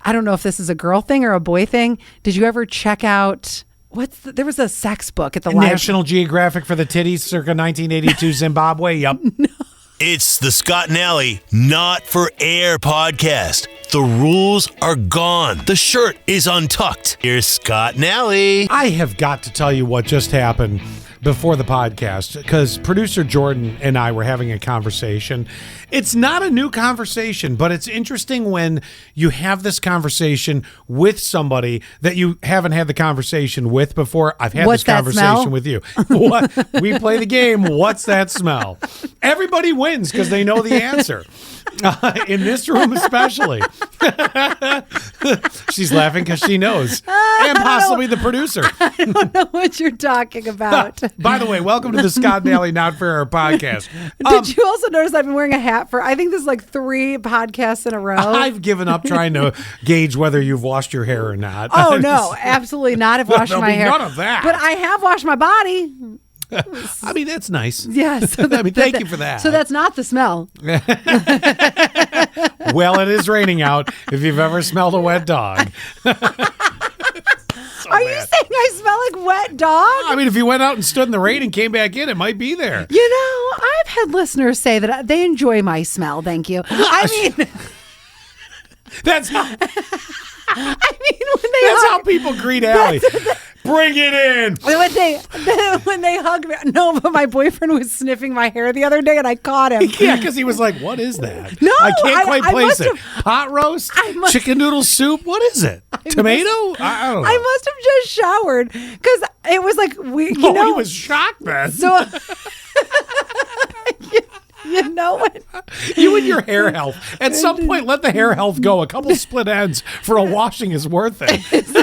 I don't know if this is a girl thing or a boy thing. Did you ever check out there was a sex book at the library. National Geographic for the titties circa 1982 Zimbabwe. Yep. No. It's the Scott and Allie Not for Air podcast. The rules are gone. The shirt is untucked. Here's Scott and Allie. I have got to tell you what just happened before the podcast, because producer Jordan and I were having a conversation. It's not a new conversation, but it's interesting when you have this conversation with somebody that you haven't had the conversation with before. I've had this conversation with you. We play the game, What's That Smell? Everybody wins because they know the answer. In this room especially. She's laughing because she knows. And possibly the producer. I don't know what you're talking about. By the way, welcome to the Scott and Allie Not for Air podcast. Did you also notice I've been wearing a hat for, I think this is like 3 podcasts in a row? I've given up trying to gauge whether you've washed your hair or not. Oh, no, absolutely not. I've washed my hair. None of that. But I have washed my body. I mean, that's nice. Yes. Thank you for that. So that's not the smell. Well, it is raining out if you've ever smelled a wet dog. Are you saying I smell like wet dog? I mean, if you went out and stood in the rain and came back in, it might be there. You know, I've had listeners say that they enjoy my smell. Thank you. I mean, that's how. I mean, that's how people greet Allie. Bring it in. When they hug me. No, but my boyfriend was sniffing my hair the other day and I caught him. Yeah, because he was like, what is that? No, I can't quite place it. Have, Pot roast? Chicken noodle soup? What is it? Tomato? I don't know. I must have just showered because it was like, he was shocked then. So, you know what? You and your hair health. At some point, let the hair health go. A couple split ends for a washing is worth it. I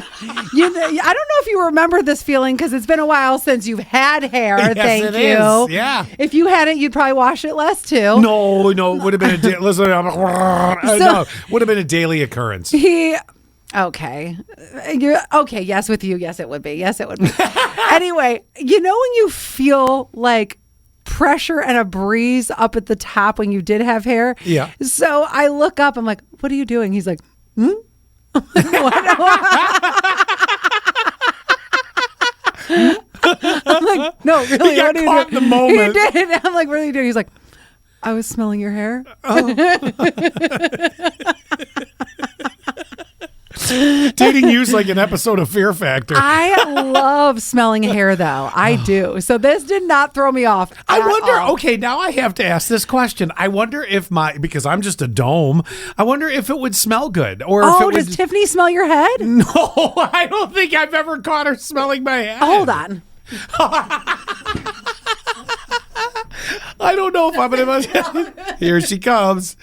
don't know if you remember this feeling because it's been a while since you've had hair. Yes, Thank it you. Is. Yeah. If you hadn't, you'd probably wash it less too. No, it would have been would have been a daily occurrence. Okay. Okay. Yes, with you. Yes, it would be. Yes, it would be. Anyway, you know when you feel like pressure and a breeze up at the top when you did have hair? Yeah. So I look up. I'm like, what are you doing? He's like, I'm like, no, really. He got caught in the moment. He did. I'm like, what are you doing? He's like, I was smelling your hair. Oh. Dating you's like an episode of Fear Factor. I love smelling hair, though. I do. So this did not throw me off. I wonder, okay, now I have to ask this question. I wonder if because I'm just a dome, I wonder if it would smell good. Or if it would. Does Tiffany smell your head? No, I don't think I've ever caught her smelling my head. Hold on. I don't know if I'm going to. Here she comes.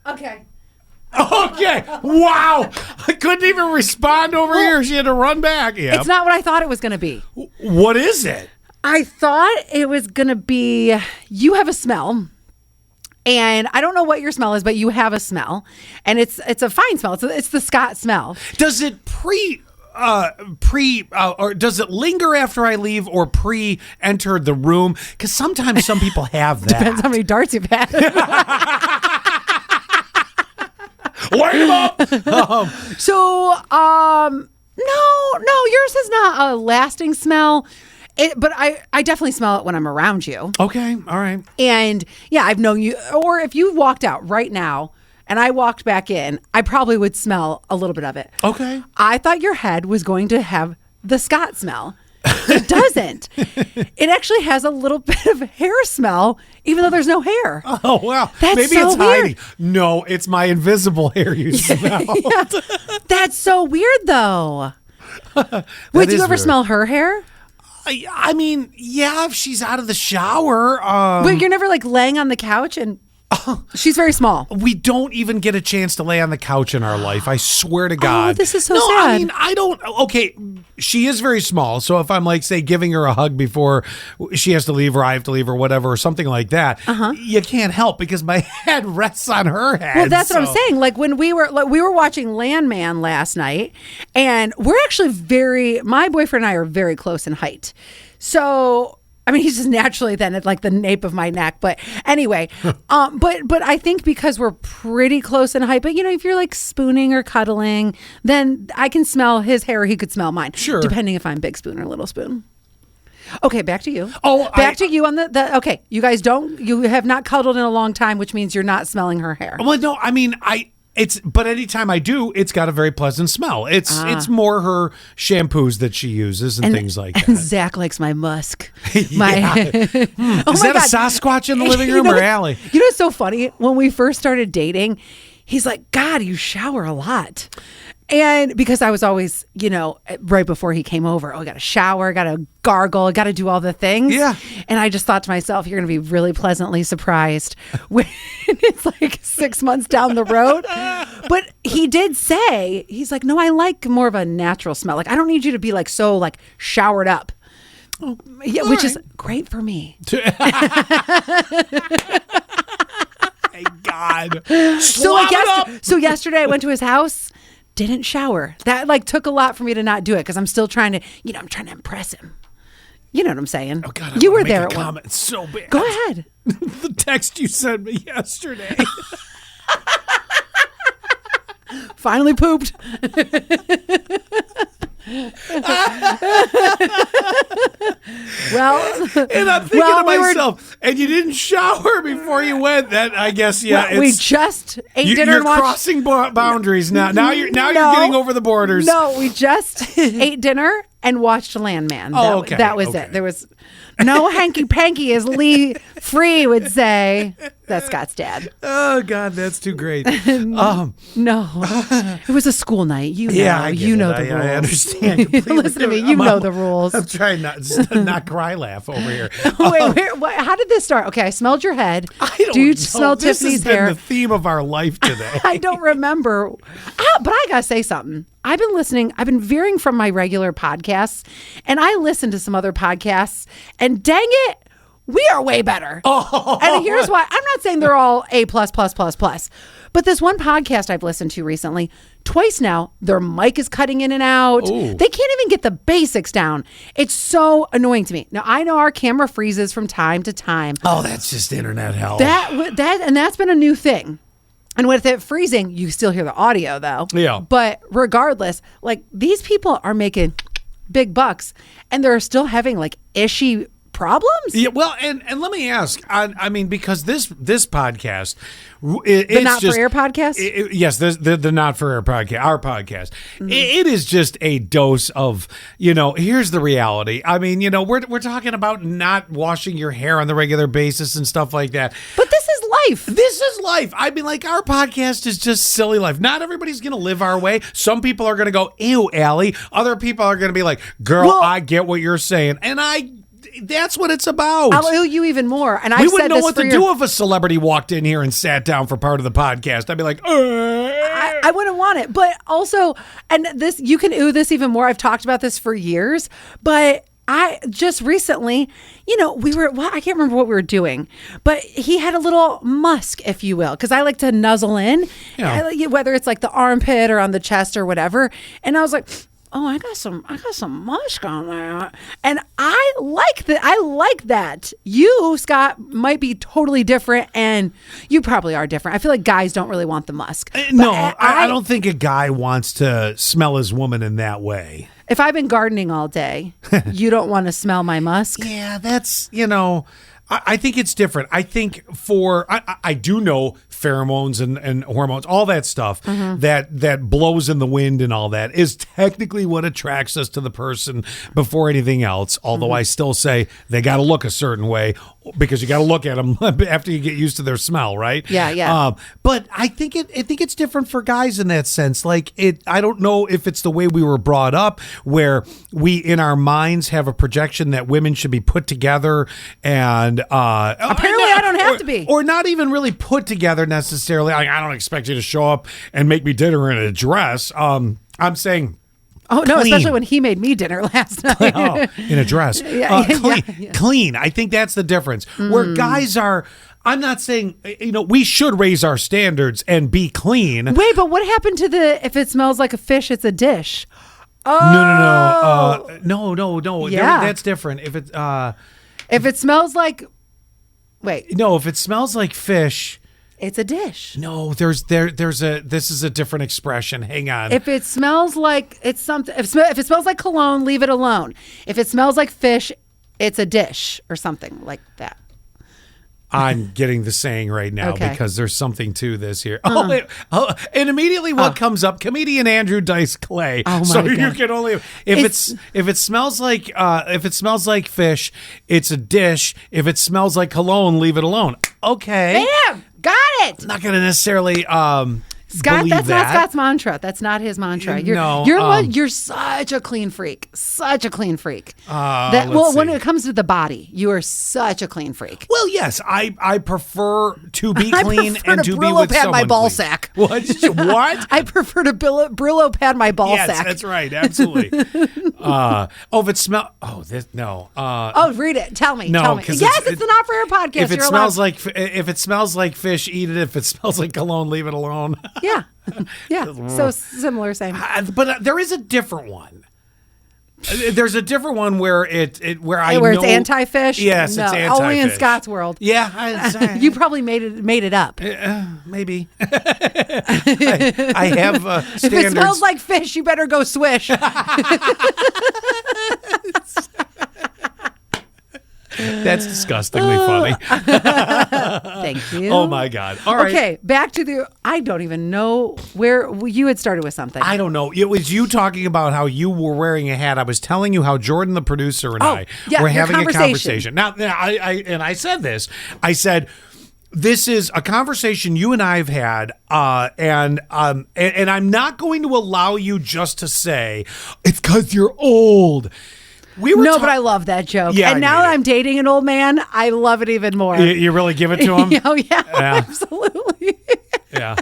Okay. Okay. Wow. I couldn't even respond over here. She had to run back. Yep. It's not what I thought it was going to be. What is it? I thought it was going to be, you have a smell. And I don't know what your smell is, but you have a smell. And it's a fine smell. It's the Scott smell. Does it or does it linger after I leave or enter the room? Because sometimes some people have that. Depends how many darts you've had. Light him up. No, yours is not a lasting smell. But I definitely smell it when I'm around you. Okay, all right. And yeah, I've known you. Or if you walked out right now and I walked back in, I probably would smell a little bit of it. Okay. I thought your head was going to have the Scott smell. It doesn't. It actually has a little bit of hair smell, even though there's no hair. Oh, well, That's maybe so it's weird. hiding. No, it's my invisible hair you smell. Yeah. That's so weird, though. Would you ever smell her hair? I mean, yeah, if she's out of the shower. But you're never like laying on the couch and she's very small. We don't even get a chance to lay on the couch in our life. I swear to God. Oh, this is so sad. sad. I mean, I don't. Okay, she is very small. So if I'm like, say, giving her a hug before she has to leave or I have to leave or whatever, or something like that, you can't help because my head rests on her head. Well, that's what I'm saying. Like when we were watching Landman last night, and we're actually my boyfriend and I are very close in height. So I mean, he's just naturally then at like the nape of my neck. But anyway, but I think because we're pretty close in height, but if you're like spooning or cuddling, then I can smell his hair. He could smell mine. Sure. Depending if I'm big spoon or little spoon. Okay, back to you. Oh, back to you on the okay. You guys you have not cuddled in a long time, which means you're not smelling her hair. Well, no, I mean, but anytime I do, it's got a very pleasant smell. It's more her shampoos that she uses and things like that. And Zach likes my musk. Is that a Sasquatch in the living room or Allie? You know what's so funny? When we first started dating, he's like, God, you shower a lot. And because I was always, right before he came over, I got to shower, got to gargle, got to do all the things. Yeah. And I just thought to myself, you're going to be really pleasantly surprised when it's like 6 months down the road. But he did say, he's like, no, I like more of a natural smell. Like, I don't need you to be like so like showered up. Oh, yeah, which is great for me. Thank God. So yesterday I went to his house. Didn't shower. That like took a lot for me to not do it because I'm still trying to, I'm trying to impress him. You know what I'm saying? Oh God, you were there at one. Comment so bad. Go ahead. The text you sent me yesterday. Finally pooped. Well, and I'm thinking to myself, and you didn't shower before you went. That I guess, yeah. We just ate dinner. You're and watched... crossing boundaries now. Now you're getting over the borders. No, we just ate dinner and watched Landman. Okay. That was it. There was no hanky panky, as Lee Free would say. That's Scott's dad. Oh God, that's too great. No, it was a school night. Yeah, I get know it. the rules. I understand completely. Listen to me. You know the rules. I'm trying not to cry laugh over here. Wait, how did this start? Okay, I smelled your head. Do you smell Tiffany's hair? This has been the theme of our life today. I don't remember. But I gotta say something. I've been veering from my regular podcasts, and I listen to some other podcasts, and dang it, we are way better. Oh. And here's why. I'm not saying they're all A+++++. But this one podcast I've listened to recently, twice now, their mic is cutting in and out. Ooh. They can't even get the basics down. It's so annoying to me. Now, I know our camera freezes from time to time. Oh, that's just internet hell. That's been a new thing. And with it freezing, you still hear the audio, though. Yeah. But regardless, like, these people are making big bucks, and they're still having, like, ishy problems. Yeah, well, and let me ask. I mean, because this podcast, it's the Not just, for Air podcast. Yes, the Not for Air podcast, our podcast. Mm-hmm. It is just a dose of, here's the reality. I mean, we're talking about not washing your hair on the regular basis and stuff like that. But this is life. This is life. I mean, like, our podcast is just silly life. Not everybody's going to live our way. Some people are going to go, ew, Allie. Other people are going to be like, girl, I get what you're saying. And that's what it's about. I'll ew you even more. And we wouldn't know what to do if a celebrity walked in here and sat down for part of the podcast. I'd be like, I wouldn't want it. But also, and this, you can ew this even more. I've talked about this for years, but I just recently, I can't remember what we were doing, but he had a little musk, if you will, because I like to nuzzle in, whether it's like the armpit or on the chest or whatever. And I was like, oh, I got some musk on there, and I like that. I like that. You, Scott, might be totally different, and you probably are different. I feel like guys don't really want the musk. No, I don't think a guy wants to smell his woman in that way. If I've been gardening all day, you don't want to smell my musk. Yeah, that's I think it's different. I think I do know pheromones and hormones, all that stuff that blows in the wind and all that is technically what attracts us to the person before anything else. Although I still say they got to look a certain way because you got to look at them after you get used to their smell, right? Yeah. But I think it's different for guys in that sense. Like I don't know if it's the way we were brought up, where we in our minds have a projection that women should be put together and apparently I don't have to be, or not even really put together necessarily. I don't expect you to show up and make me dinner in a dress. I'm saying. Oh, no, clean. especially when he made me dinner last night. In a dress. Clean. I think that's the difference. Where guys are, I'm not saying, we should raise our standards and be clean. Wait, but what happened to if it smells like a fish, it's a dish? Oh. No. Yeah. That's different. If it's, If it smells like, wait, No, if it smells like fish, it's a dish. no, there's this is a different expression. Hang on. If it smells like it's something, if it smells like cologne, leave it alone. If it smells like fish, it's a dish or something like that. I'm getting the saying right now Okay. because there's something to this here. And immediately what comes up? Comedian Andrew Dice Clay. Oh, my so God. you can only if it smells like fish, it's a dish. If it smells like cologne, leave it alone. Okay. Bam! Got it. Not going to necessarily Scott, believe that's that. not Scott's mantra. That's not his mantra. No, You're such a clean freak. Such a clean freak. Let's When see. it comes to the body, you are such a clean freak. Well, yes, I prefer to be I clean prefer and to to be Brillo with pad someone my ball clean. sack. What? What? I prefer to Brillo pad my ball Yes, sack. that's right. Absolutely. If it smells, no. Oh, read it. Tell me. No, Tell me. 'cause Yes, it's the Not For Air podcast. If it You're smells allowed. if it smells like fish, eat it. If it smells like cologne, leave it alone. Yeah. Yeah. So similar, same. But there is a different one. There's a different one where where I Where know, it's anti-fish? Yes, no, it's anti-fish. only in Scott's world. Yeah, I'd You probably made it up. maybe. I have If standards. it smells like fish, you better go swish. That's disgustingly funny. Thank you. Oh my God! All right. Okay, back to the. I don't even know where you had started with something. I don't know. It was you talking about how you were wearing a hat. I was telling you how Jordan, the producer, and I yeah, were your having a conversation. conversation. Now, I said this. I said, this is a conversation you and I have had, and I'm not going to allow you just to say it's because you're old. We were No, but I love that joke. Yeah, and I now need that it. I'm dating an old man, I love it even more. You really give it to him? Oh, yeah, Yeah. absolutely. Yeah.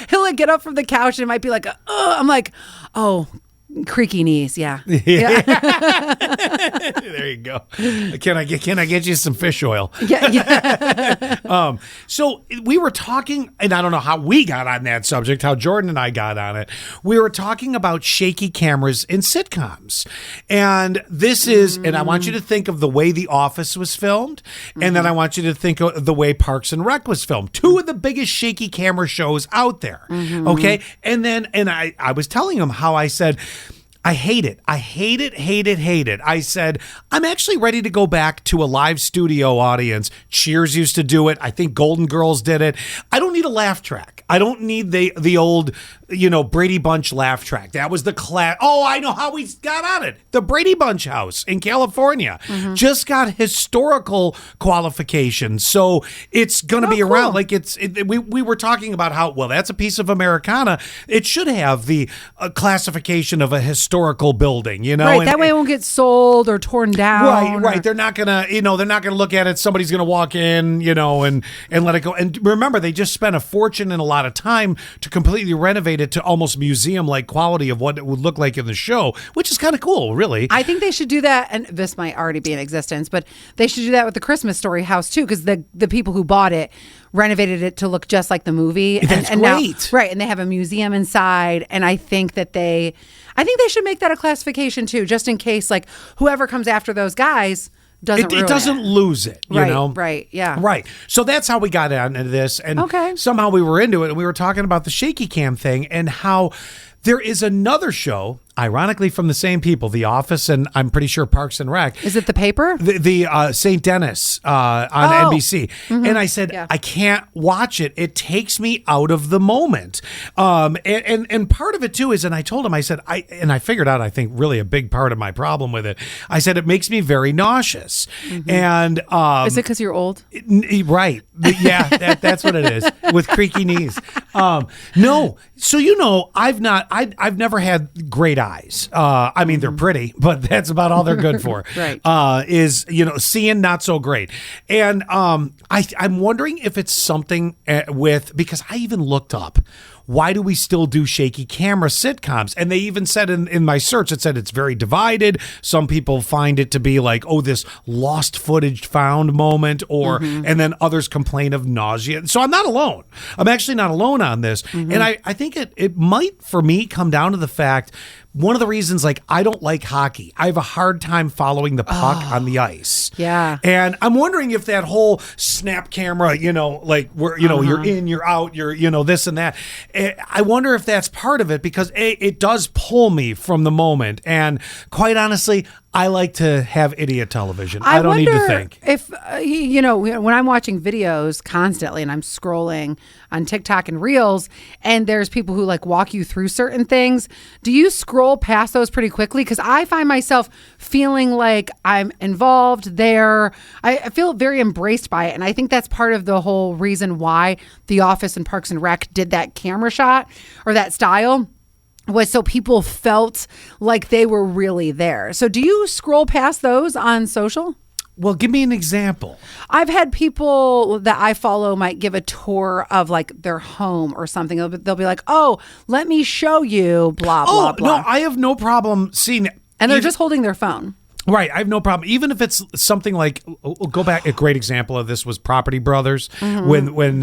He'll like get up from the couch and it might be like, I'm like, oh, creaky knees. Yeah. There you go. Can I get you some fish oil? Yeah. So we were talking, and I don't know how we got on that subject, how Jordan and I got on it. We were talking about shaky cameras in sitcoms. And this is, and I want you to think of the way The Office was filmed, and then I want you to think of the way Parks and Rec was filmed. Two of the biggest shaky camera shows out there. Okay? And then, I was telling him how I said, I hate it. I hate it, hate it, hate it. I said, I'm actually ready to go back to a live studio audience. Cheers used to do it. I think Golden Girls did it. I don't need a laugh track. I don't need the old, Brady Bunch laugh track. That was the class. Oh, I know how we got on it. The Brady Bunch house in California just got historical qualifications. So it's going to be around. cool. Like we were talking about how, well, that's a piece of Americana. It should have the classification of a historical building, Right. and- That way it won't get sold or torn down. Right. or- They're not gonna, they're not gonna look at it. Somebody's gonna walk in, and let it go. And remember, they just spent a fortune and a lot of time to completely renovate it to almost museum-like quality of what it would look like in the show, which is kind of cool, really. I think they should do that, and this might already be in existence, but they should do that with the Christmas Story house too, because the people who bought it renovated it to look just like the movie. That's and great. Now, right, and they have a museum inside, and I think they should make that a classification too, just in case like whoever comes after those guys doesn't ruin It doesn't lose it, you Right, know? right, yeah. Right. So that's how we got into this. And Okay. somehow we were into it, and we were talking about the shaky cam thing and how there is another show, ironically from the same people, The Office, and I'm pretty sure Parks and Rec. Is it the paper? The St. Dennis on NBC. And I said, Yeah. I can't watch it. It takes me out of the moment. And part of it too is, and I told him, I said, I figured out, I think really a big part of my problem with it. I said, it makes me very nauseous. And Is it because you're old? right. Yeah, that's what it is with creaky knees. No. So, I've never had great eyes. I mean, they're pretty, but that's about all they're good for. Right. Seeing not so great. And I'm wondering if it's something because I even looked up, why do we still do shaky camera sitcoms? And they even said in my search, it said it's very divided. Some people find it to be like, oh, this lost footage found moment, and then others complain of nausea. So I'm not alone. I'm actually not alone on this. And I think it might, for me, come down to the fact one of the reasons, like, I don't like hockey. I have a hard time following the puck on the ice. Yeah. And I'm wondering if that whole snap camera, like where, you're in, you're out, you're, this and that. I wonder if that's part of it because it does pull me from the moment. And quite honestly, I like to have idiot television. I don't need to think. If, when I'm watching videos constantly and I'm scrolling on TikTok and Reels and there's people who like walk you through certain things, do you scroll past those pretty quickly? Because I find myself feeling like I'm involved there. I feel very embraced by it. And I think that's part of the whole reason why The Office and Parks and Rec did that camera shot or that style. Was so people felt like they were really there. So do you scroll past those on social? Well, give me an example. I've had people that I follow might give a tour of like their home or something. They'll be like, oh, let me show you blah, blah, blah. No, I have no problem seeing it. And they're just holding their phone. Right. I have no problem. Even if it's something like, go back, a great example of this was Property Brothers, when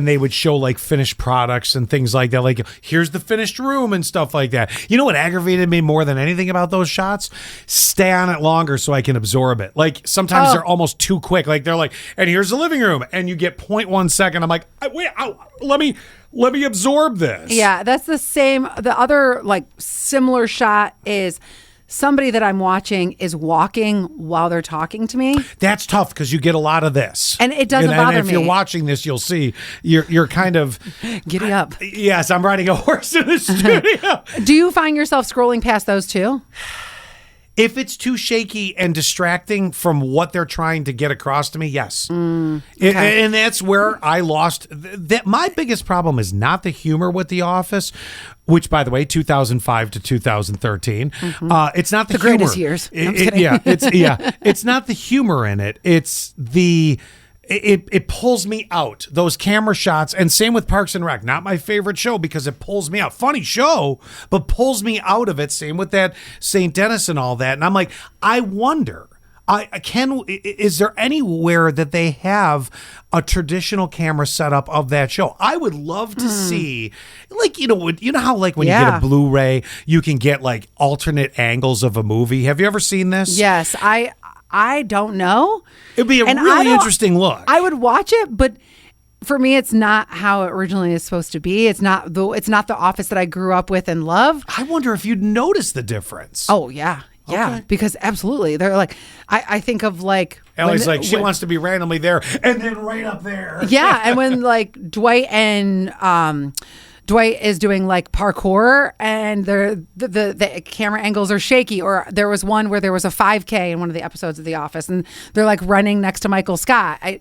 they would show like finished products and things like that. Like, here's the finished room and stuff like that. You know what aggravated me more than anything about those shots? Stay on it longer so I can absorb it. Like, sometimes they're almost too quick. Like, they're like, and here's the living room. And you get 0.1 second. I'm like, wait, let me absorb this. Yeah, that's the same. The other like similar shot is somebody that I'm watching is walking while they're talking to me. That's tough because you get a lot of this. And it doesn't bother me. And if you're watching this, you'll see you're kind of... Giddy up. Yes, I'm riding a horse in the studio. Do you find yourself scrolling past those too? If it's too shaky and distracting from what they're trying to get across to me, yes. Okay. And that's where I lost. My biggest problem is not the humor with The Office, which, by the way, 2005 to 2013. It's not the humor. Greatest years. It's not the humor in it. It's the... It pulls me out, those camera shots, and same with Parks and Rec. Not my favorite show because it pulls me out. Funny show, but pulls me out of it. Same with that St. Dennis and all that. And I'm like, I wonder, is there anywhere that they have a traditional camera setup of that show? I would love to see, like, you know how like when you get a Blu-ray, you can get like alternate angles of a movie. Have you ever seen this? Yes, I don't know. It'd be a really interesting look. I would watch it, but for me, it's not how it originally is supposed to be. It's not the Office that I grew up with and love. I wonder if you'd notice the difference. Oh, yeah. Yeah, okay. Because absolutely. They're like, I think of like... Ellie's like, she wants to be randomly there and then right up there. Yeah, and when like Dwight is doing like parkour and the camera angles are shaky, or there was one where there was a 5K in one of the episodes of The Office and they're like running next to Michael Scott. I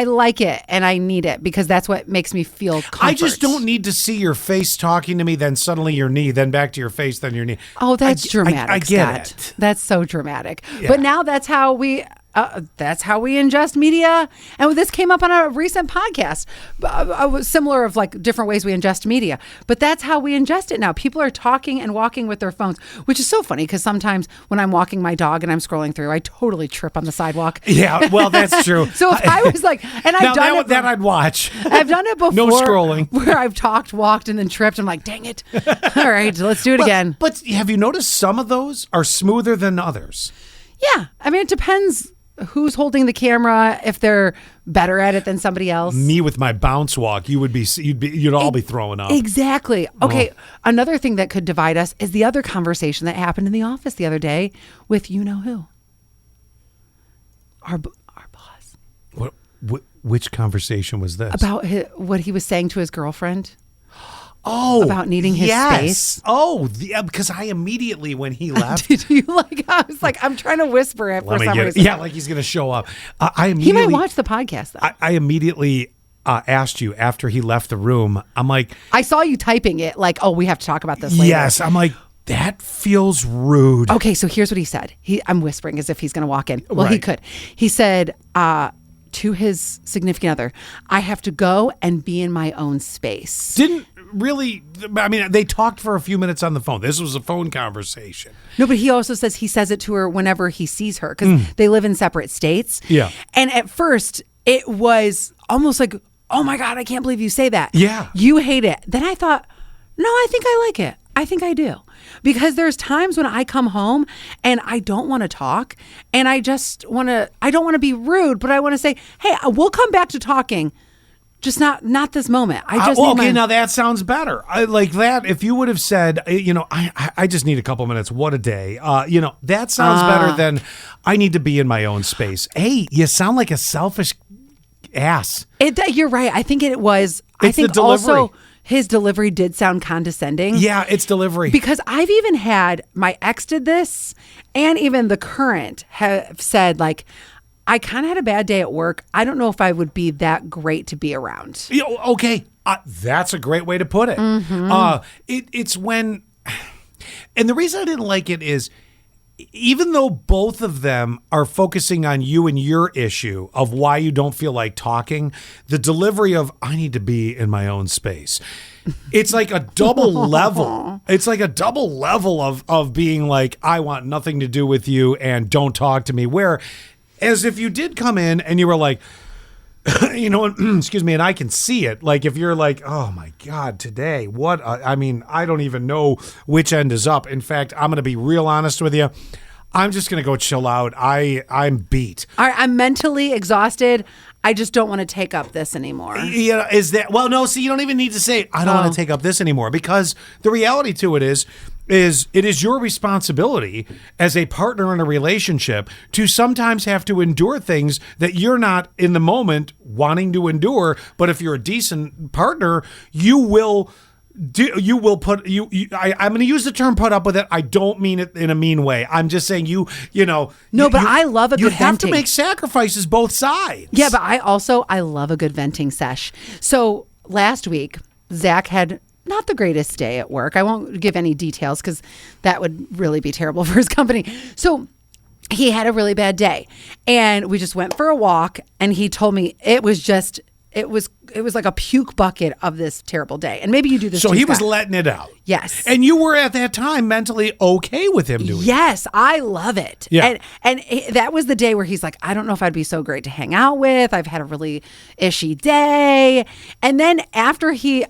like it and I need it because that's what makes me feel comfort. I just don't need to see your face talking to me, then suddenly your knee, then back to your face, then your knee. Oh, that's dramatic. I get Scott. it. That's so dramatic. Yeah. But now that's how we ingest media. And this came up on a recent podcast, similar of like different ways we ingest media. But that's how we ingest it now. People are talking and walking with their phones, which is so funny because sometimes when I'm walking my dog and I'm scrolling through, I totally trip on the sidewalk. Yeah, well, that's true. So if I was like, and I've done it. That I'd watch. I've done it before. No scrolling. Where I've talked, walked, and then tripped. I'm like, dang it. All right, let's do it again. But have you noticed some of those are smoother than others? Yeah. I mean, it depends who's holding the camera, if they're better at it than somebody else. Me with my bounce walk, you'd all be throwing up. Exactly. Okay. Another thing that could divide us is the other conversation that happened in the office the other day with you know who. Our boss. Which conversation was this? About what he was saying to his girlfriend. Oh, about needing his space. Oh, because I immediately, when he left, did you like? I was like, I'm trying to whisper it for some reason. Yeah, like he's going to show up. He might watch the podcast though. I immediately asked you after he left the room. I'm like, I saw you typing it. Like, oh, we have to talk about this later. Yes, I'm like, that feels rude. Okay, so here's what he said. I'm whispering as if he's going to walk in. Well, right. He could. He said to his significant other, I have to go and be in my own space. They talked for a few minutes on the phone. This was a phone conversation. No, but he also says he says it to her whenever he sees her because they live in separate states. Yeah. And at first it was almost like, oh my God, I can't believe you say that. Yeah. You hate it. Then I thought, No, I think I like it. I think I do. Because there's times when I come home and I don't want to talk and I don't want to be rude, but I want to say, hey, we'll come back to talking. Just not this moment. I just now that sounds better. I like that. If you would have said, I just need a couple minutes. What a day. That sounds better than I need to be in my own space. Hey, you sound like a selfish ass. You're right. I think it was. It's I think the delivery. Also his delivery did sound condescending. Yeah, it's delivery. Because I've even had my ex did this, and even the current have said like, I kind of had a bad day at work. I don't know if I would be that great to be around. Okay. That's a great way to put it. Mm-hmm. It's when, and the reason I didn't like it is, even though both of them are focusing on you and your issue of why you don't feel like talking, the delivery of, I need to be in my own space. It's like a double level. It's like a double level of being like, I want nothing to do with you and don't talk to me. Where, as if you did come in and you were like, excuse me, and I can see it. Like if you're like, oh my God, today, what? I don't even know which end is up. In fact, I'm going to be real honest with you. I'm just going to go chill out. I'm beat. All right, I'm mentally exhausted. I just don't want to take up this anymore. Yeah, no, see, you don't even need to say, I don't want to take up this anymore, because the reality to it is it is your responsibility as a partner in a relationship to sometimes have to endure things that you're not in the moment wanting to endure. But if you're a decent partner, I'm going to use the term put up with it. I don't mean it in a mean way. I'm just saying I love a good venting. You have to make sacrifices both sides. Yeah, but I love a good venting sesh. So last week, Zach had not the greatest day at work. I won't give any details because that would really be terrible for his company. So he had a really bad day, and we just went for a walk, and he told me it was like a puke bucket of this terrible day. And maybe you do this So too, he Scott. was letting it out. Yes. And you were at that time mentally okay with him doing it. Yes, I love it. Yeah. And that was the day where he's like, I don't know if I'd be so great to hang out with. I've had a really ishy day. And then after he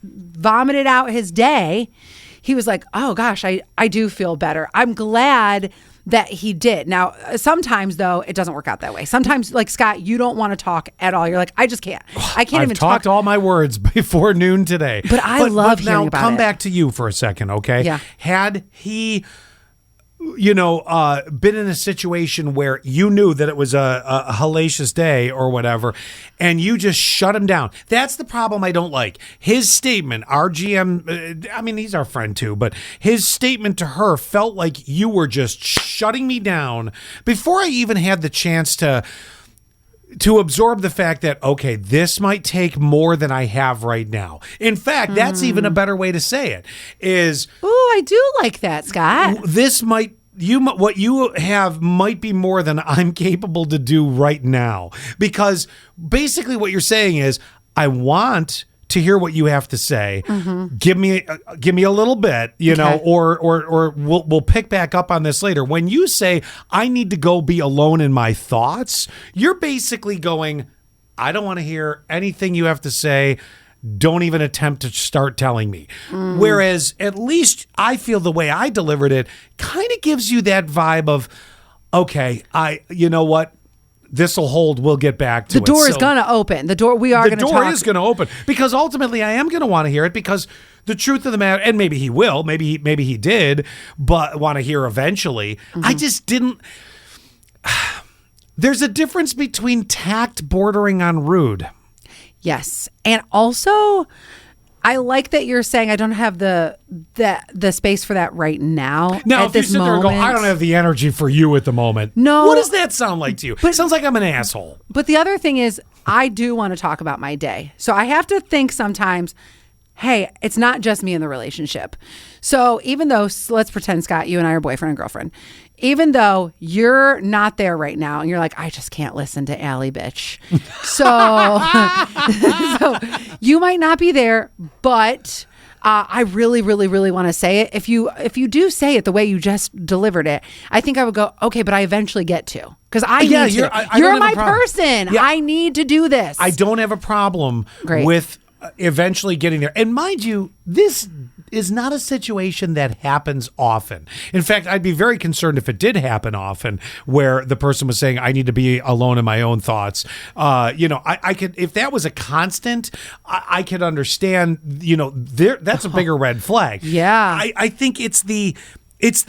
vomited out his day, he was like, oh gosh, I do feel better. I'm glad that he did. Now, sometimes though, it doesn't work out that way. Sometimes, like Scott, you don't want to talk at all. You're like, I just can't. I can't even talk. I've talked all my words before noon today. But I love hearing about it. Now, come back to you for a second, okay? Yeah. Had he, been in a situation where you knew that it was a hellacious day or whatever, and you just shut him down. That's the problem I don't like. His statement, our GM, he's our friend too, but his statement to her felt like you were just shutting me down before I even had the chance to absorb the fact that, okay, this might take more than I have right now. In fact, that's even a better way to say it is, ooh, I do like that, Scott. What you have might be more than I'm capable to do right now. Because basically what you're saying is, I want to hear what you have to say. Mm-hmm. Give me a little bit, okay. or we'll pick back up on this later. When you say I need to go be alone in my thoughts, you're basically going, I don't want to hear anything you have to say. Don't even attempt to start telling me. Mm. Whereas at least I feel the way I delivered it kind of gives you that vibe of, okay, you know what? This will hold. We'll get back to it. The door is going to open. The door is going to open because ultimately I am going to want to hear it, because the truth of the matter, and maybe he will, maybe he did, but want to hear eventually. Mm-hmm. I just didn't. There's a difference between tact bordering on rude. Yes. And also, I like that you're saying I don't have the space for that right now. Now, at if you this sit there and moment. go, I don't have the energy for you at the moment. No. What does that sound like to you? It sounds like I'm an asshole. But the other thing is, I do want to talk about my day. So I have to think sometimes, hey, it's not just me in the relationship. So even though, let's pretend, Scott, you and I are boyfriend and girlfriend. Even though you're not there right now and you're like, I just can't listen to Allie, bitch. So you might not be there, but I really, really, really want to say it. If you do say it the way you just delivered it, I think I would go, okay, but I eventually get to. Because I need to. You're my person. Yeah. I need to do this. I don't have a problem with eventually getting there. And mind you, this is not a situation that happens often. In fact, I'd be very concerned if it did happen often, where the person was saying, "I need to be alone in my own thoughts." I could, if that was a constant, I could understand. That's a bigger red flag. Yeah, I think it's the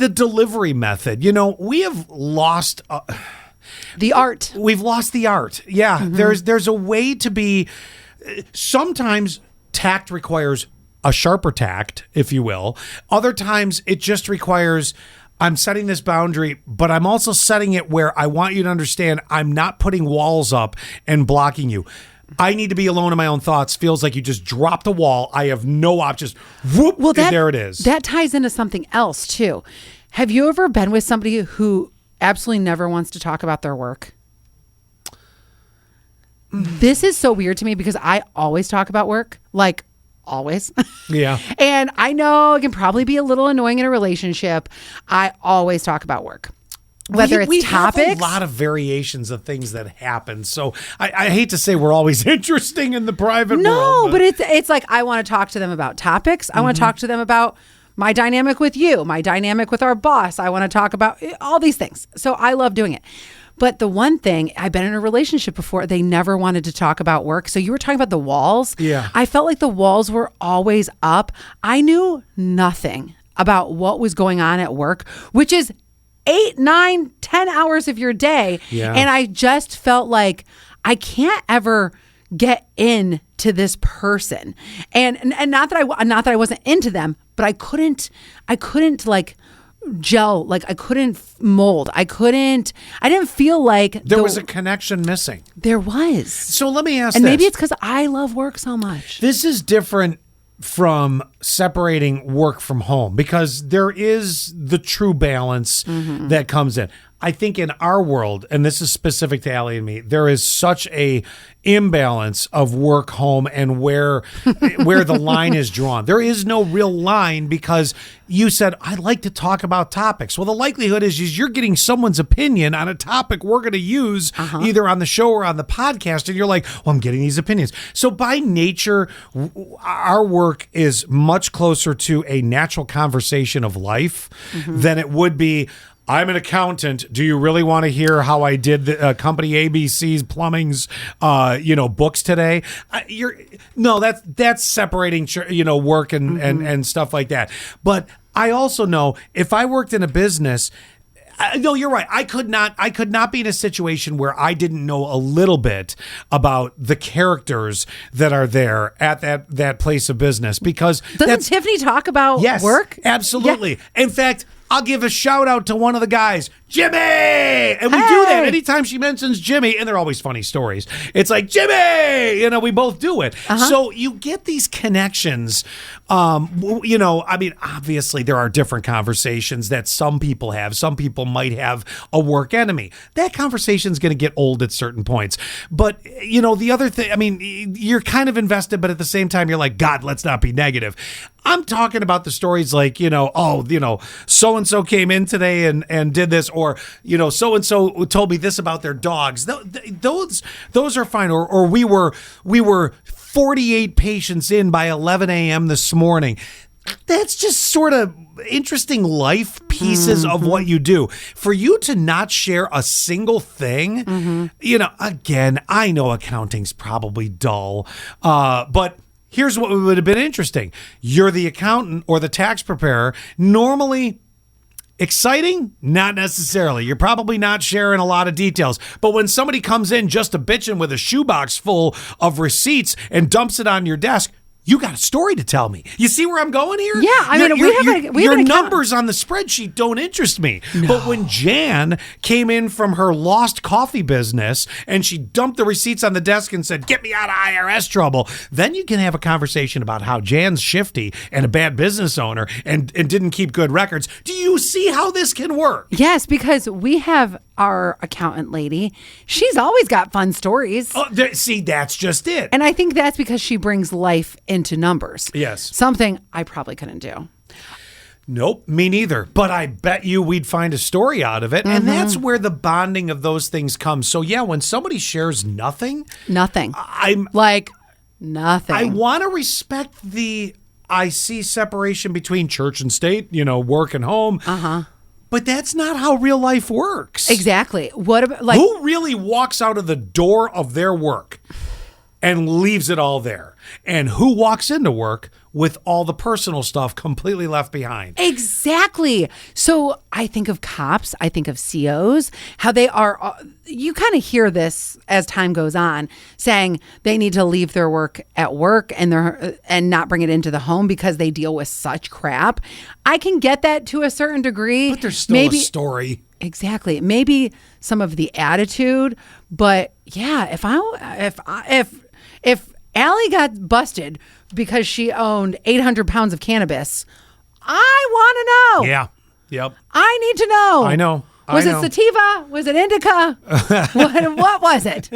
delivery method. We have lost. The art. We've lost the art. Yeah. Mm-hmm. There's a way to be. Sometimes tact requires a sharper tact, if you will. Other times it just requires, I'm setting this boundary, but I'm also setting it where I want you to understand I'm not putting walls up and blocking you. I need to be alone in my own thoughts. Feels like you just dropped a wall. I have no options. Whoop, and there it is. That ties into something else too. Have you ever been with somebody who absolutely never wants to talk about their work? This is so weird to me because I always talk about work, like always. Yeah. And I know it can probably be a little annoying in a relationship. I always talk about work. Whether it's topics. We have a lot of variations of things that happen. So I hate to say we're always interesting in the private world. No, but it's like I want to talk to them about topics. I want to talk to them about my dynamic with you, my dynamic with our boss. I want to talk about all these things. So I love doing it. But the one thing, I've been in a relationship before, they never wanted to talk about work. So you were talking about the walls. Yeah. I felt like the walls were always up. I knew nothing about what was going on at work, which is 8, 9, 10 hours of your day. Yeah. And I just felt like I can't ever get into this person. And not that I wasn't into them, but I couldn't like gel, like I couldn't mold. I didn't feel like there was a connection missing. There was. So let me ask and this. Maybe it's because I love work so much. This is different from separating work from home because there is the true balance that comes in. I think in our world, and this is specific to Allie and me, there is such a imbalance of work home and where the line is drawn. There is no real line because you said, I'd like to talk about topics. Well, the likelihood is you're getting someone's opinion on a topic we're going to use either on the show or on the podcast. And you're like, well, I'm getting these opinions. So by nature, our work is much closer to a natural conversation of life than it would be, I'm an accountant. Do you really want to hear how I did the company ABC's plumbing's, books today? That's separating, work and stuff like that. But I also know if I worked in a business, no, you're right. I could not be in a situation where I didn't know a little bit about the characters that are there at that place of business because doesn't Tiffany talk about work? Absolutely. Yeah. In fact, I'll give a shout out to one of the guys, Jimmy. And we do that anytime she mentions Jimmy. And they're always funny stories. It's like, Jimmy, we both do it. So you get these connections. Obviously there are different conversations that some people have. Some people might have a work enemy. That conversation is going to get old at certain points. But, the other thing, you're kind of invested, but at the same time, you're like, God, let's not be negative. I'm talking about the stories like, so-and-so came in today and did this, or, so-and-so told me this about their dogs. Those are fine. Or we were 48 patients in by 11 a.m. this morning. That's just sort of interesting life pieces of what you do. For you to not share a single thing, again, I know accounting's probably dull, but here's what would have been interesting. You're the accountant or the tax preparer. Normally, exciting? Not necessarily. You're probably not sharing a lot of details. But when somebody comes in just a bitching with a shoebox full of receipts and dumps it on your desk, you got a story to tell me. You see where I'm going here? Yeah, your numbers on the spreadsheet don't interest me. No. But when Jan came in from her lost coffee business and she dumped the receipts on the desk and said, "Get me out of IRS trouble," then you can have a conversation about how Jan's shifty and a bad business owner and didn't keep good records. Do you see how this can work? Yes, because we have our accountant lady. She's always got fun stories. Oh, see, that's just it. And I think that's because she brings life into numbers. Yes. Something I probably couldn't do. Nope, me neither. But I bet you we'd find a story out of it. And that's where the bonding of those things comes. So yeah, when somebody shares nothing. Nothing. I'm like nothing. I want to respect the I see separation between church and state, work and home. But that's not how real life works. Exactly. What about who really walks out of the door of their work and leaves it all there? And who walks into work with all the personal stuff completely left behind? Exactly. So I think of cops, I think of COs, how they are, you kind of hear this as time goes on, saying they need to leave their work at work and not bring it into the home because they deal with such crap. I can get that to a certain degree. But there's still a story. Exactly. Maybe some of the attitude, but yeah, if Allie got busted because she owned 800 pounds of cannabis, I want to know. Yeah. Yep. I need to know. I know. Was it sativa? Was it indica? what was it?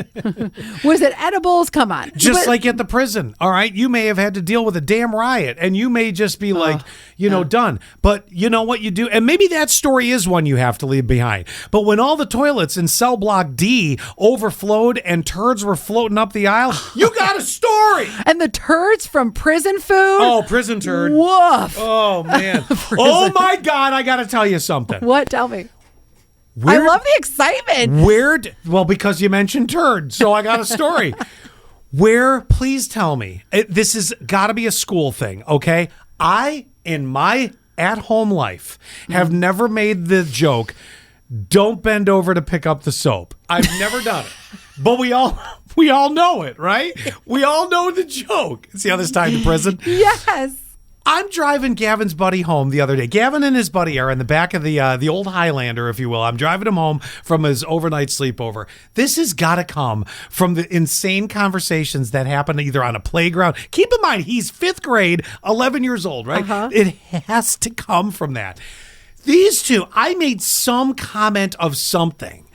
Was it edibles? Come on. Just like at the prison, all right? You may have had to deal with a damn riot, and you may just be done. But you know what you do? And maybe that story is one you have to leave behind. But when all the toilets in cell block D overflowed and turds were floating up the aisle, you got a story. And the turds from prison food? Oh, prison turd. Woof. Oh, man. Oh, my God. I got to tell you something. What? Tell me. I love the excitement. Well, because you mentioned turd, so I got a story. Please tell me, this has got to be a school thing, okay? I, in my at-home life, have never made the joke, don't bend over to pick up the soap. I've never done it. But we all know it, right? We all know the joke. See how this time to prison? Yes. I'm driving Gavin's buddy home the other day. Gavin and his buddy are in the back of the old Highlander, if you will. I'm driving him home from his overnight sleepover. This has got to come from the insane conversations that happen either on a playground. Keep in mind, he's 5th grade, 11 years old, right? It has to come from that. These two, I made some comment of something,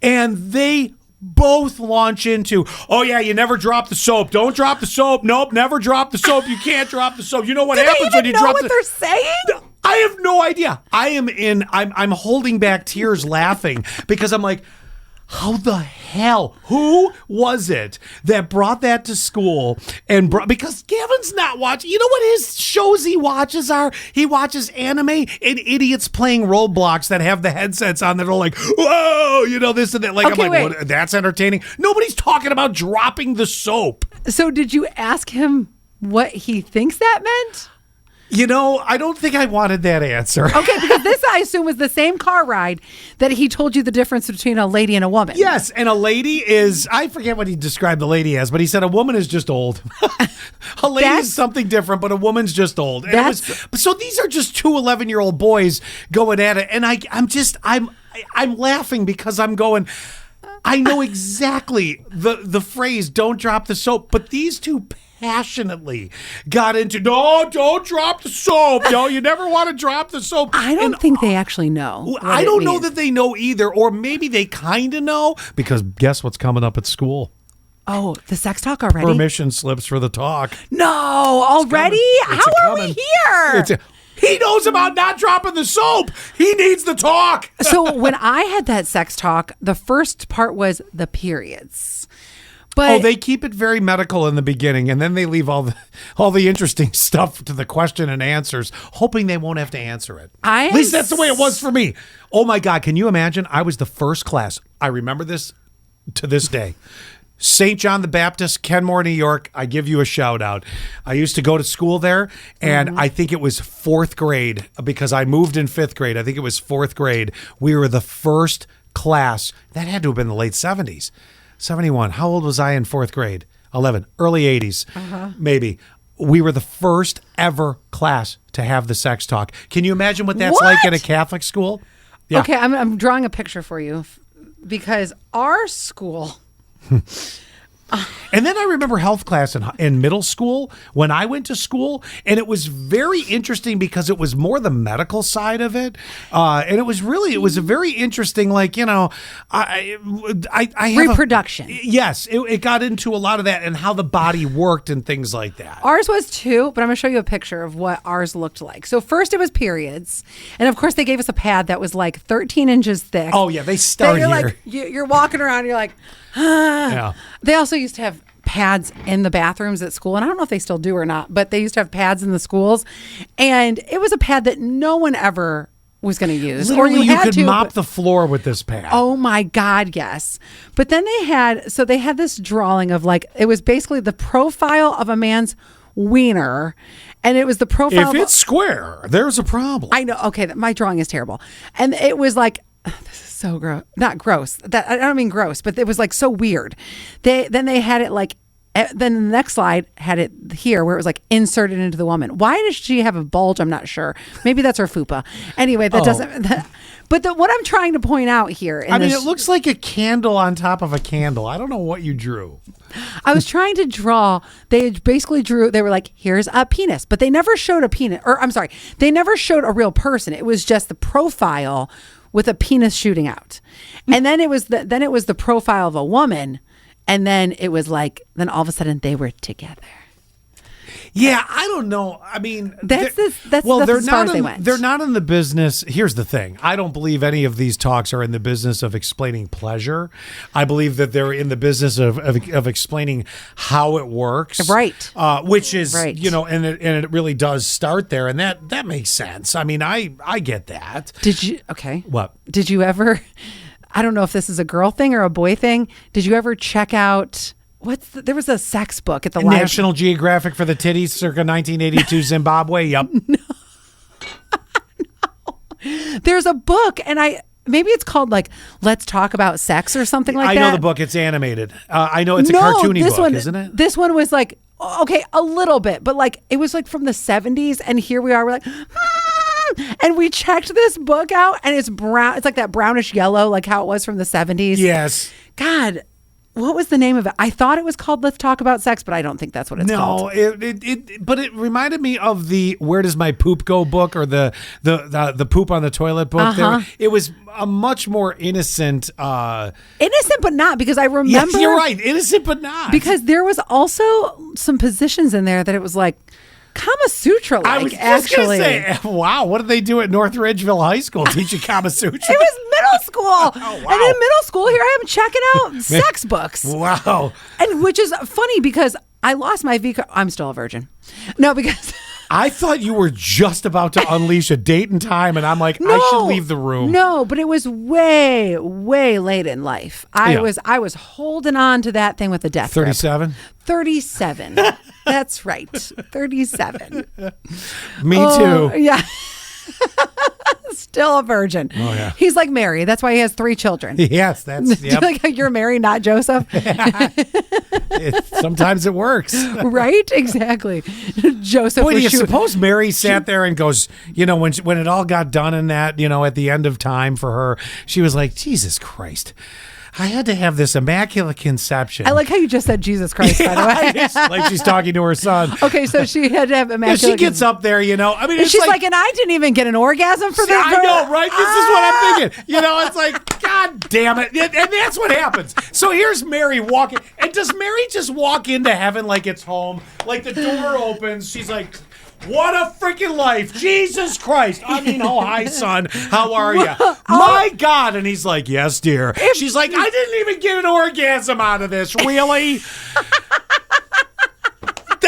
and they both launch into, oh yeah, you never drop the soap. Don't drop the soap. Nope, never drop the soap. You can't drop the soap. You know what happens when you drop what they're saying? I have no idea. I'm holding back tears laughing because I'm like, how the hell? Who was it that brought that to school because Gavin's not watching. You know what his shows he watches are? He watches anime and idiots playing Roblox that have the headsets on that are like, whoa, this and that. Like, okay, I'm like, what, that's entertaining. Nobody's talking about dropping the soap. So did you ask him what he thinks that meant? I don't think I wanted that answer. Okay, because this, I assume, was the same car ride that he told you the difference between a lady and a woman. Yes, and a lady is, I forget what he described the lady as, but he said a woman is just old. A lady is something different, but a woman's just old. And so these are just two 11-year-old boys going at it, and I'm laughing because I'm going, I know exactly the phrase, don't drop the soap, but these two passionately got into, no, don't drop the soap. No, you never want to drop the soap. I don't think they actually know. I don't know that they know either, or maybe they kind of know, because guess what's coming up at school? Oh, the sex talk already? Permission slips for the talk. No, already? How are we here? He knows about not dropping the soap. He needs the talk. So when I had that sex talk, the first part was the periods. But they keep it very medical in the beginning, and then they leave all the interesting stuff to the question and answers, hoping they won't have to answer it. At least that's the way it was for me. Oh my God, can you imagine? I was the first class. I remember this to this day. St. John the Baptist, Kenmore, New York. I give you a shout out. I used to go to school there, and I think it was 4th grade because I moved in 5th grade. I think it was 4th grade. We were the first class. That had to have been the late 70s. 71. How old was I in 4th grade? 11. Early 80s, maybe. We were the first ever class to have the sex talk. Can you imagine what that's like in a Catholic school? Yeah. Okay, I'm drawing a picture for you because our school... And then I remember health class in middle school when I went to school, and it was very interesting because it was more the medical side of it, and it was a very interesting, like, I have reproduction. Yes, it got into a lot of that and how the body worked and things like that. Ours was too, but I'm going to show you a picture of what ours looked like. So first it was periods, and of course they gave us a pad that was like 13 inches thick. Oh yeah, they start here. Like, you're walking around, you're like, ah. Yeah. They also used to have pads in the bathrooms at school. And I don't know if they still do or not, but they used to have pads in the schools. And it was a pad that no one ever was going to use. Literally, you had could to, mop but- the floor with this pad. Oh my God, yes. But then they had this drawing of like, it was basically the profile of a man's wiener. And it was the profile. If it's square, there's a problem. I know. Okay. My drawing is terrible. And it was like, this is so gross. Not gross. I don't mean gross, but it was like so weird. Then they had it like, then the next slide had it here where it was like inserted into the woman. Why does she have a bulge? I'm not sure. Maybe that's her fupa. Anyway, that doesn't. But what I'm trying to point out here. It looks like a candle on top of a candle. I don't know what you drew. I was trying to draw. They basically drew. They were like, "Here's a penis," but they never showed a penis. Or I'm sorry, they never showed a real person. It was just the profile with a penis shooting out, and then it was the profile of a woman. And then it was like, then all of a sudden they were together. Yeah, I don't know. I mean, that's as far as they went. They're not in the business. Here's the thing. I don't believe any of these talks are in the business of explaining pleasure. I believe that they're in the business of explaining how it works. Right. Which is, right. And it really does start there. And that makes sense. I mean, I get that. Okay. What? Did you ever, I don't know if this is a girl thing or a boy thing. Did you ever check out, there was a sex book at the library. National Geographic for the titties, circa 1982 Zimbabwe. Yep. No. There's a book, and maybe it's called like Let's Talk About Sex or something like that. I know the book. It's animated. I know it's a cartoony book, isn't it? This one was like, okay, a little bit, but like it was like from the 70s, and here we are, we're like, and we checked this book out, and it's brown. It's like that brownish yellow, like how it was from the 70s. Yes. God, what was the name of it? I thought it was called Let's Talk About Sex, but I don't think that's what it's called. No, but it reminded me of the Where Does My Poop Go book, or the poop on the toilet book. Uh-huh. It was a much more innocent. Innocent, but not, because I remember. Yes, you're right. Innocent, but not. Because there was also some positions in there that it was like Kama Sutra, like, I was just actually. gonna say, wow, what did they do at North Ridgeville High School? Teach you Kama Sutra? It was middle school. Oh, wow. And in middle school, here I am checking out sex books. Wow. And which is funny because I lost my V card. I'm still a virgin. No, because I thought you were just about to unleash a date and time, and I'm like, I should leave the room. No, but it was way, way late in life. I was holding on to that thing with the death grip. 37? 37. That's right. 37. Me too. Yeah. Still a virgin. Oh, yeah. He's like Mary. That's why he has 3 children. Yes, that's yep. Like you're Mary, not Joseph. Sometimes it works. Right? Exactly. Joseph. Boy, do you shooting. suppose Mary sat there and goes, when it all got done in that, at the end of time for her, she was like, Jesus Christ, I had to have this immaculate conception. I like how you just said Jesus Christ, by the way. Like she's talking to her son. Okay, so she had to have immaculate. She gets up there, I mean, it's she's like, and I didn't even get an orgasm for this. I know, right? This is what I'm thinking. It's like, God damn it. And that's what happens. So here's Mary walking. And does Mary just walk into heaven like it's home? Like the door opens. She's like, what a freaking life. Jesus Christ. I mean, oh, hi, son. How are you? My God. And he's like, yes, dear. She's like, I didn't even get an orgasm out of this. Really?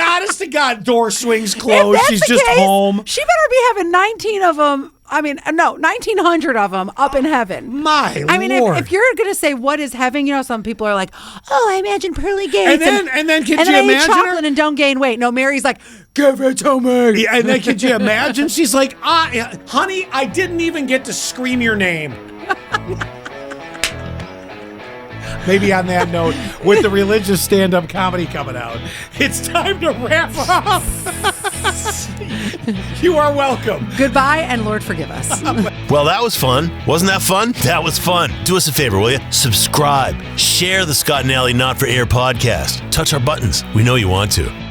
Honest to God, door swings closed. She's just home. She better be having 19 of them. I mean, no, 1,900 of them up in heaven. I mean, Lord. if you're going to say what is heaven, some people are like, oh, I imagine pearly gates. And then can you I eat imagine chocolate and don't gain weight. No, Mary's like, give it to me. And then could you imagine? She's like, honey, I didn't even get to scream your name. Maybe on that note, with the religious stand-up comedy coming out, it's time to wrap up. You are welcome. Goodbye, and Lord forgive us. Well, that was fun. Wasn't that fun? That was fun. Do us a favor, will you? Subscribe. Share the Scott and Alley Not for Air podcast. Touch our buttons. We know you want to.